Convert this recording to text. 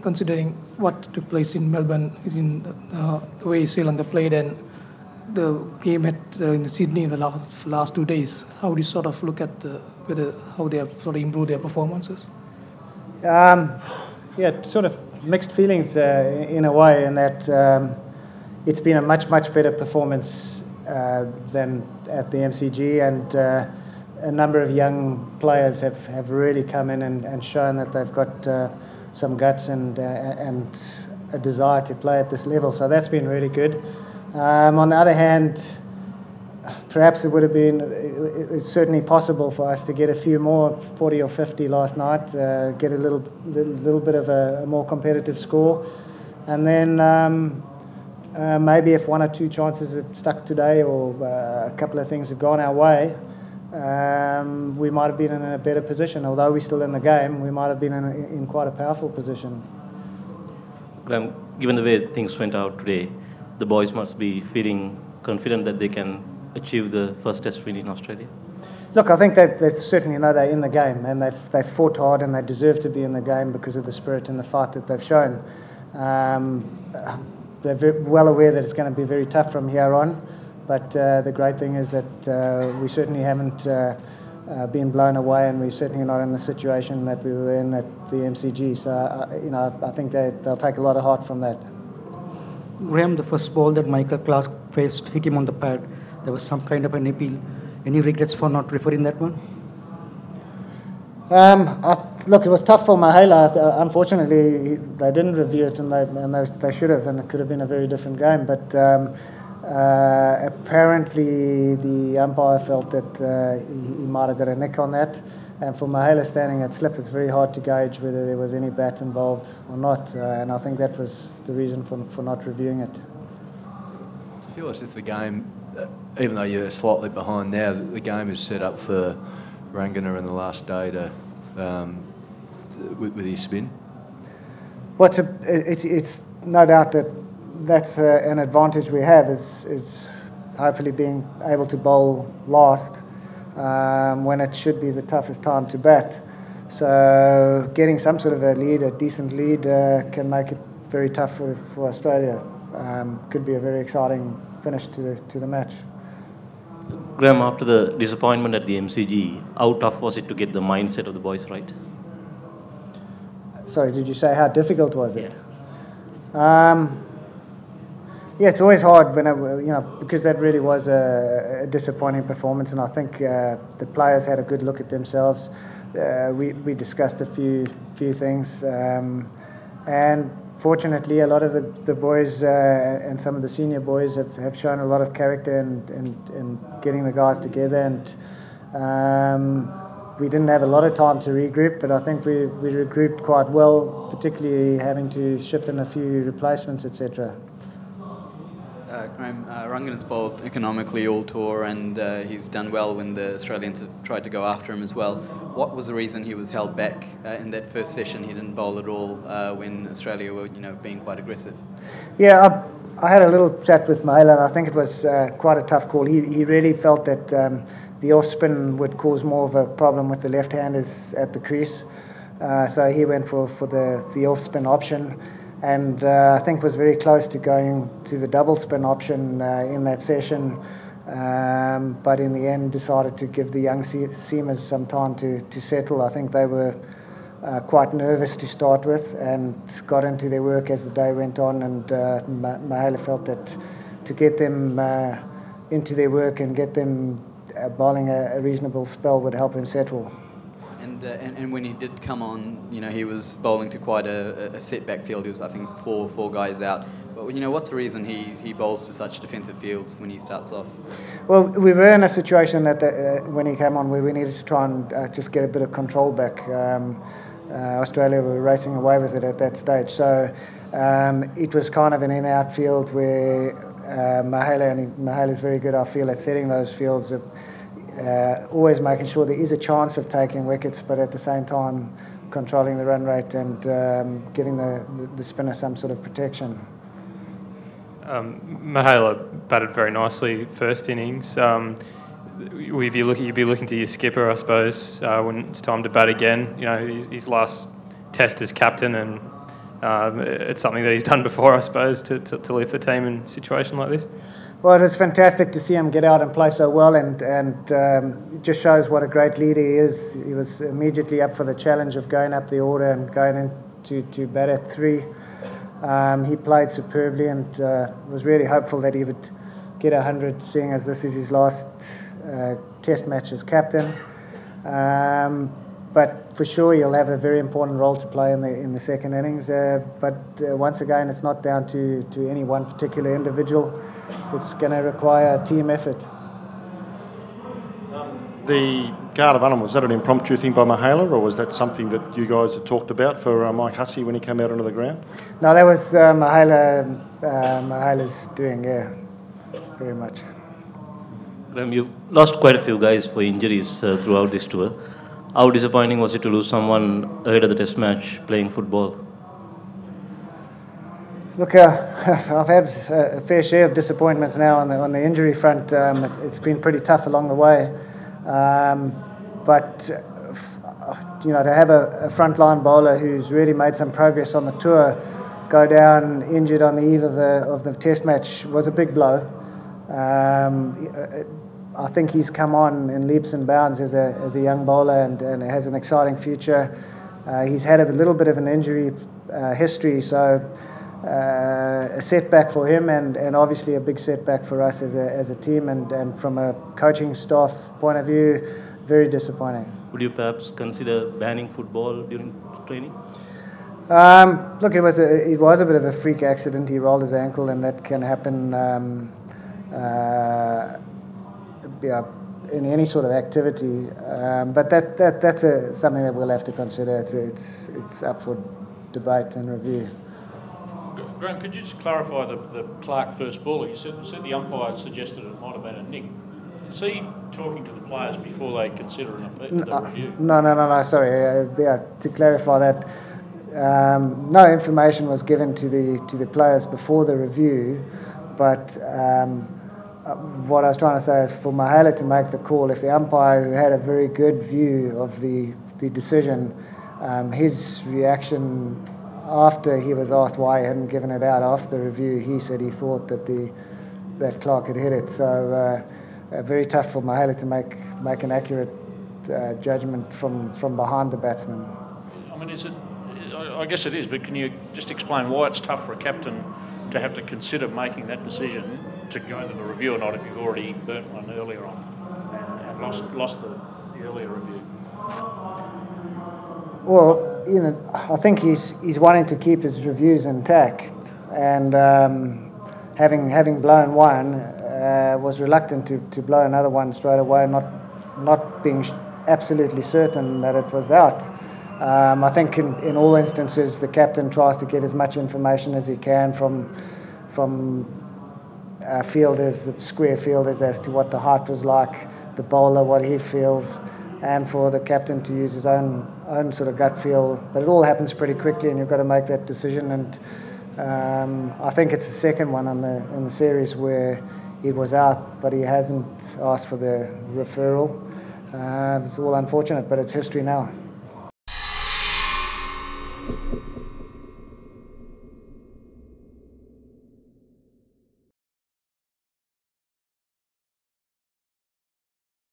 considering what took place in Melbourne, in the way Sri Lanka played and the game in Sydney in the last 2 days. How do you sort of look at how they have sort of improved their performances? Yeah, sort of mixed feelings in a way, in that it's been a much better performance than at the MCG, and a number of young players have really come in and shown that they've got some guts and a desire to play at this level. So that's been really good. On the other hand, perhaps it would have been it's certainly possible for us to get a few more, 40 or 50 last night, get a little bit of a more competitive score, and then maybe if one or two chances had stuck today, or a couple of things had gone our way, we might have been in a better position. Although we're still in the game, we might have been in quite a powerful position. Graham, given the way things went out today, the boys must be feeling confident that they can achieve the first Test win in Australia. Look, I think they certainly know they're in the game, and they've fought hard, and they deserve to be in the game because of the spirit and the fight that they've shown. They're very well aware that it's going to be very tough from here on, but the great thing is that we certainly haven't been blown away, and we're certainly not in the situation that we were in at the MCG. So, I think they'll take a lot of heart from that. Graham, the first ball that Michael Clarke faced hit him on the pad. There was some kind of an appeal. Any regrets for not referring that one? Look, it was tough for Mahela. Unfortunately, they didn't review it, and they should have, and it could have been a very different game. But apparently, the umpire felt that he might have got a nick on that. And for Mahela standing at slip, it's very hard to gauge whether there was any bat involved or not. And I think that was the reason for not reviewing it. I feel as if the game, even though you're slightly behind now, the game is set up for Rangana in the last day with his spin. Well, it's no doubt that's an advantage we have, is hopefully being able to bowl last when it should be the toughest time to bat. So getting some sort of a lead, a decent lead, can make it very tough for Australia. Could be a very exciting finish to the match. Graham, after the disappointment at the MCG, how tough was it to get the mindset of the boys right? Sorry, did you say how difficult was it? Yeah, it's always hard because that really was a disappointing performance, and I think the players had a good look at themselves. We discussed a few things, and fortunately, a lot of the boys and some of the senior boys have shown a lot of character and getting the guys together. And we didn't have a lot of time to regroup, but I think we regrouped quite well, particularly having to ship in a few replacements, etc. Graham, Rangana's bowled economically all tour, and he's done well when the Australians have tried to go after him as well. What was the reason he was held back in that first session? He didn't bowl at all when Australia were, being quite aggressive. Yeah, I had a little chat with Mahela, and I think it was quite a tough call. He really felt that the off spin would cause more of a problem with the left-handers at the crease, so he went for the off spin option. And I think was very close to going to the double spin option in that session, but in the end decided to give the young seamers some time to settle. I think they were quite nervous to start with and got into their work as the day went on, and Mahela felt that to get them into their work and get them bowling a reasonable spell would help them settle. And when he did come on, he was bowling to quite a setback field. He was, I think, four guys out. But what's the reason he bowls to such defensive fields when he starts off? Well, we were in a situation that when he came on, where we needed to try and just get a bit of control back. Australia were racing away with it at that stage, so it was kind of an in-out field where Mahela is very good, I feel, at setting those fields. Always making sure there is a chance of taking wickets, but at the same time controlling the run rate and giving the spinner some sort of protection. Mahela batted very nicely first innings. You'd be looking to your skipper, I suppose, when it's time to bat again. His last Test as captain, and it's something that he's done before, I suppose, to lift the team in a situation like this. Well, it was fantastic to see him get out and play so well, and it just shows what a great leader he is. He was immediately up for the challenge of going up the order and going to bat at 3. He played superbly and was really hopeful that he would get 100, seeing as this is his last Test match as captain. But for sure, he'll have a very important role to play in the second innings. But once again, it's not down to any one particular individual. It's going to require a team effort. The guard of honour, was that an impromptu thing by Mahala, or was that something that you guys had talked about for Mike Hussey when he came out onto the ground? No, that was Mahala's doing, yeah, very much. Graham, you lost quite a few guys for injuries throughout this tour. How disappointing was it to lose someone ahead of the Test match playing football? Look, I've had a fair share of disappointments now on the injury front. It's been pretty tough along the way. But you know, to have a frontline bowler who's really made some progress on the tour go down injured on the eve of the Test match was a big blow. I think he's come on in leaps and bounds as a young bowler and has an exciting future. He's had a little bit of an injury history, so a setback for him and obviously a big setback for us as a team and from a coaching staff point of view, very disappointing. Would you perhaps consider banning football during training? Look, it was a bit of a freak accident. He rolled his ankle, and that can happen in any sort of activity. But that's something that we'll have to consider. It's up for debate and review. Graham, could you just clarify the Clark first ball? You said the umpire suggested it might have been a nick. Is he talking to the players before they consider the review? No. Sorry. To clarify that, no information was given to the players before the review, but what I was trying to say is for Mahala to make the call, if the umpire who had a very good view of the decision, his reaction after he was asked why he hadn't given it out after the review, he said he thought that Clark had hit it. So very tough for Mahala to make an accurate judgment from behind the batsman. I mean, I guess it is, but can you just explain why it's tough for a captain to have to consider making that decision to go into the review or not if you've already burnt one earlier on and lost the earlier review? Well, you know, I think he's wanting to keep his reviews intact, and having blown one, was reluctant to blow another one straight away, not being absolutely certain that it was out. I think in all instances the captain tries to get as much information as he can from fielders, the square fielders, as to what the height was like, the bowler, what he feels, and for the captain to use his own sort of gut feel. But it all happens pretty quickly, and you've got to make that decision. And I think it's the second one in the series where he was out, but he hasn't asked for the referral. It's all unfortunate, but it's history now.